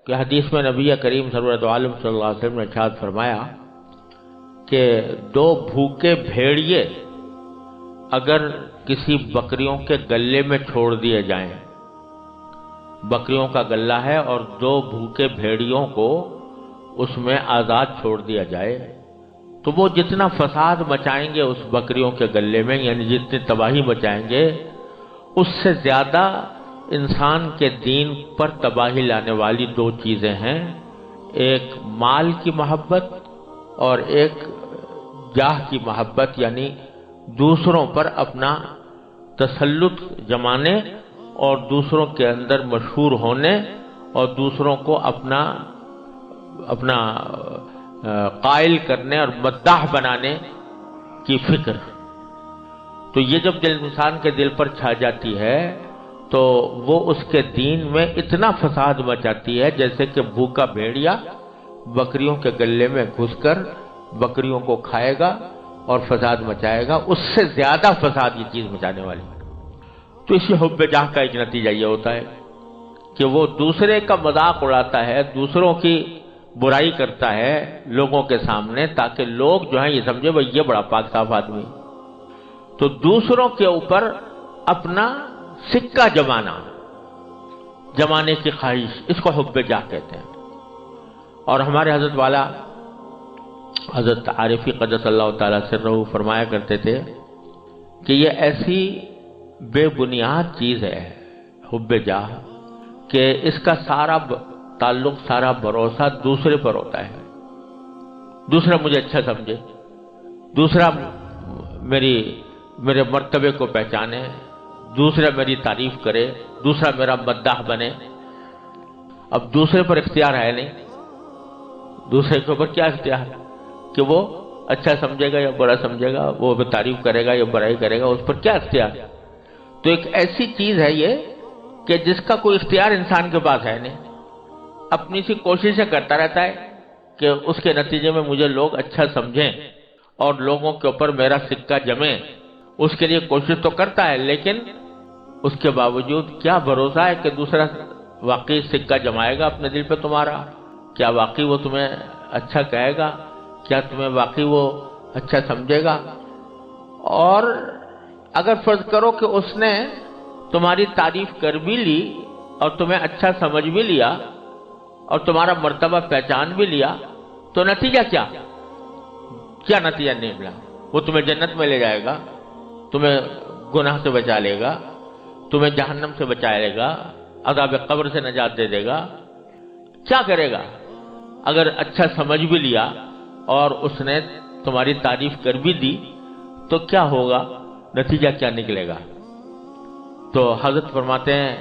کہ حدیث میں نبی کریم سرورت عالم صلی اللہ علیہ وسلم نے ارشاد فرمایا کہ دو بھوکے بھیڑیے اگر کسی بکریوں کے گلے میں چھوڑ دیے جائیں، بکریوں کا گلہ ہے اور دو بھوکے بھیڑیوں کو اس میں آزاد چھوڑ دیا جائے، تو وہ جتنا فساد مچائیں گے اس بکریوں کے گلے میں، یعنی جتنی تباہی مچائیں گے، اس سے زیادہ انسان کے دین پر تباہی لانے والی دو چیزیں ہیں، ایک مال کی محبت اور ایک جاہ کی محبت، یعنی دوسروں پر اپنا تسلط جمانے اور دوسروں کے اندر مشہور ہونے اور دوسروں کو اپنا قائل کرنے اور مداح بنانے کی فکر۔ تو یہ جب انسان کے دل پر چھا جاتی ہے تو وہ اس کے دین میں اتنا فساد مچاتی ہے جیسے کہ بھوکا بھیڑیا بکریوں کے گلے میں گھس کر بکریوں کو کھائے گا اور فساد مچائے گا، اس سے زیادہ فساد یہ چیز مچانے والی۔ تو اسی حب جاہ کا ایک نتیجہ یہ ہوتا ہے کہ وہ دوسرے کا مذاق اڑاتا ہے، دوسروں کی برائی کرتا ہے لوگوں کے سامنے، تاکہ لوگ جو ہیں یہ سمجھے بھائی یہ بڑا پاک صاف آدمی۔ تو دوسروں کے اوپر اپنا سکہ جمانے کی خواہش، اس کو حب جاہ کہتے ہیں۔ اور ہمارے حضرت والا حضرت عارفی قدس اللہ تعالیٰ سرہ فرمایا کرتے تھے کہ یہ ایسی بے بنیاد چیز ہے حب جاہ کہ اس کا سارا تعلق، سارا بھروسہ دوسرے پر ہوتا ہے۔ دوسرا مجھے اچھا سمجھے، دوسرا میرے مرتبے کو پہچانے، دوسرا میری تعریف کرے، دوسرا میرا مداح بنے۔ اب دوسرے پر اختیار ہے نہیں، دوسرے کے اوپر کیا اختیار ہے کہ وہ اچھا سمجھے گا یا برا سمجھے گا، وہ تعریف کرے گا یا برائی کرے گا، اس پر کیا اختیار ہے؟ تو ایک ایسی چیز ہے یہ کہ جس کا کوئی اختیار انسان کے پاس ہے نہیں، اپنی سی کوششیں کرتا رہتا ہے کہ اس کے نتیجے میں مجھے لوگ اچھا سمجھیں اور لوگوں کے اوپر میرا سکہ جمے، اس کے لیے کوشش تو کرتا ہے، لیکن اس کے باوجود کیا بھروسہ ہے کہ دوسرا واقعی سکہ جمائے گا اپنے دل پہ تمہارا؟ کیا واقعی وہ تمہیں اچھا کہے گا؟ کیا تمہیں واقعی وہ اچھا سمجھے گا؟ اور اگر فرض کرو کہ اس نے تمہاری تعریف کر بھی لی اور تمہیں اچھا سمجھ بھی لیا اور تمہارا مرتبہ پہچان بھی لیا، تو نتیجہ کیا نتیجہ نہیں ملا؟ وہ تمہیں جنت میں لے جائے گا، تمہیں گناہ سے بچا لے گا، تمہیں جہنم سے بچائے گا، عذاب قبر سے نجات دے دے گا، کیا کرے گا؟ اگر اچھا سمجھ بھی لیا اور اس نے تمہاری تعریف کر بھی دی تو کیا ہوگا؟ نتیجہ کیا نکلے گا؟ تو حضرت فرماتے ہیں،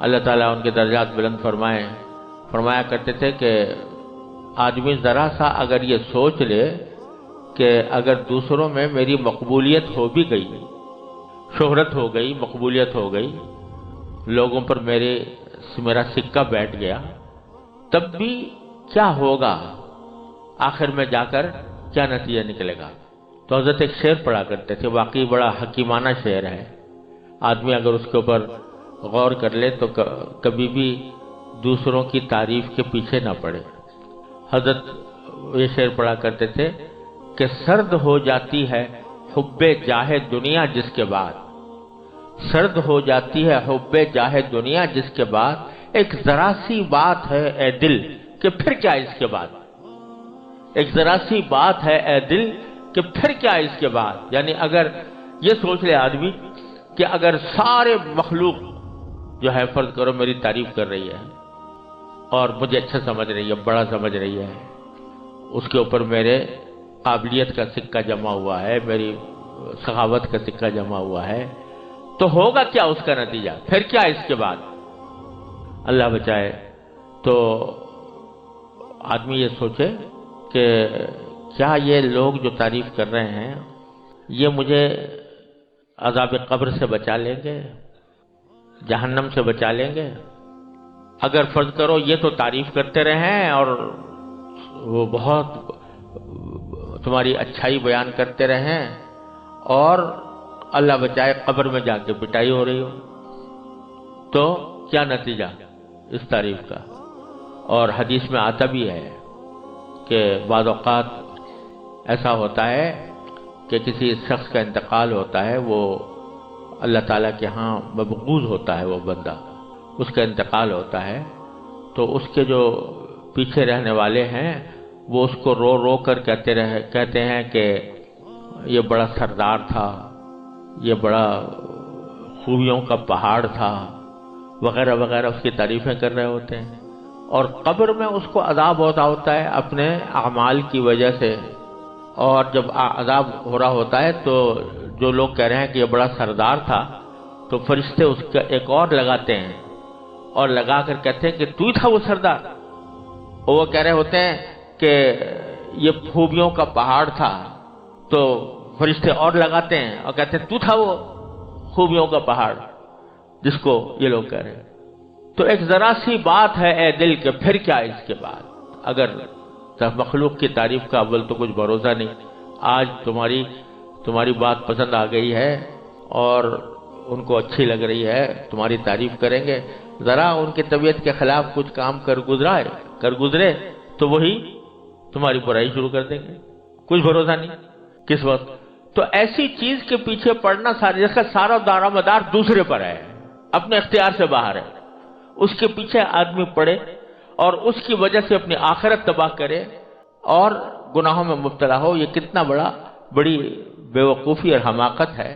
اللہ تعالیٰ ان کے درجات بلند فرمایا کرتے تھے کہ آدمی ذرا سا اگر یہ سوچ لے کہ اگر دوسروں میں میری مقبولیت ہو بھی گئی، شہرت ہو گئی، مقبولیت ہو گئی، لوگوں پر میرا سکہ بیٹھ گیا، تب بھی کیا ہوگا؟ آخر میں جا کر کیا نتیجہ نکلے گا؟ تو حضرت ایک شعر پڑھا کرتے تھے، واقعی بڑا حکیمانہ شعر ہے، آدمی اگر اس کے اوپر غور کر لے تو کبھی بھی دوسروں کی تعریف کے پیچھے نہ پڑے۔ حضرت یہ شعر پڑھا کرتے تھے کہ سرد ہو جاتی ہے حب جاہ دنیا جس کے بعد، سرد ہو جاتی ہے حب جاہ دنیا جس کے بعد، ایک ذرا سی بات ہے اے دل کہ پھر کیا اس کے بعد، ایک ذرا سی بات ہے اے دل کہ پھر کیا اس کے بعد۔ یعنی اگر یہ سوچ لے آدمی کہ اگر سارے مخلوق جو ہے فرض کرو میری تعریف کر رہی ہے اور مجھے اچھا سمجھ رہی ہے، بڑا سمجھ رہی ہے، اس کے اوپر میرے قابلیت کا سکہ جمع ہوا ہے، میری سخاوت کا سکہ جمع ہوا ہے، تو ہوگا کیا اس کا نتیجہ؟ پھر کیا اس کے بعد؟ اللہ بچائے۔ تو آدمی یہ سوچے کہ کیا یہ لوگ جو تعریف کر رہے ہیں یہ مجھے عذاب قبر سے بچا لیں گے، جہنم سے بچا لیں گے؟ اگر فرض کرو یہ تو تعریف کرتے رہیں اور وہ بہت تمہاری اچھائی بیان کرتے رہیں اور اللہ بچائے قبر میں جا کے پٹائی ہو رہی ہو، تو کیا نتیجہ اس تعریف کا؟ اور حدیث میں آتا بھی ہے کہ بعض اوقات ایسا ہوتا ہے کہ کسی شخص کا انتقال ہوتا ہے، وہ اللہ تعالیٰ کے ہاں مبغوض ہوتا ہے، وہ بندہ اس کا انتقال ہوتا ہے، تو اس کے جو پیچھے رہنے والے ہیں وہ اس کو رو رو کر کہتے ہیں کہ یہ بڑا سردار تھا، یہ بڑا خوبیوں کا پہاڑ تھا، وغیرہ وغیرہ، اس کی تعریفیں کر رہے ہوتے ہیں۔ اور قبر میں اس کو عذاب ہوتا ہے اپنے اعمال کی وجہ سے، اور جب عذاب ہو رہا ہوتا ہے تو جو لوگ کہہ رہے ہیں کہ یہ بڑا سردار تھا، تو فرشتے اس کا ایک اور لگاتے ہیں اور لگا کر کہتے ہیں کہ تو ہی تھا وہ سردار، اور وہ کہہ رہے ہوتے ہیں کہ یہ خوبیوں کا پہاڑ تھا، تو فرشتے اور لگاتے ہیں اور کہتے ہیں تو تھا وہ خوبیوں کا پہاڑ جس کو یہ لوگ کہہ رہے ہیں۔ تو ایک ذرا سی بات ہے اے دل کہ پھر کیا اس کے بعد، اگر مخلوق کی تعریف کا اول تو کچھ بھروسہ نہیں، آج تمہاری بات پسند آ گئی ہے اور ان کو اچھی لگ رہی ہے، تمہاری تعریف کریں گے، ذرا ان کی طبیعت کے خلاف کچھ کام کر گزرے تو وہی تمہاری برائی شروع کر دیں گے، کچھ بھروسہ نہیں کس وقت۔ تو ایسی چیز کے پیچھے پڑنا جس کا سارا دار مدار دوسرے پر ہے، اپنے اختیار سے باہر ہے، اس کے پیچھے آدمی پڑے اور اس کی وجہ سے اپنی آخرت تباہ کرے اور گناہوں میں مبتلا ہو، یہ کتنا بڑی بیوقوفی اور حماقت ہے۔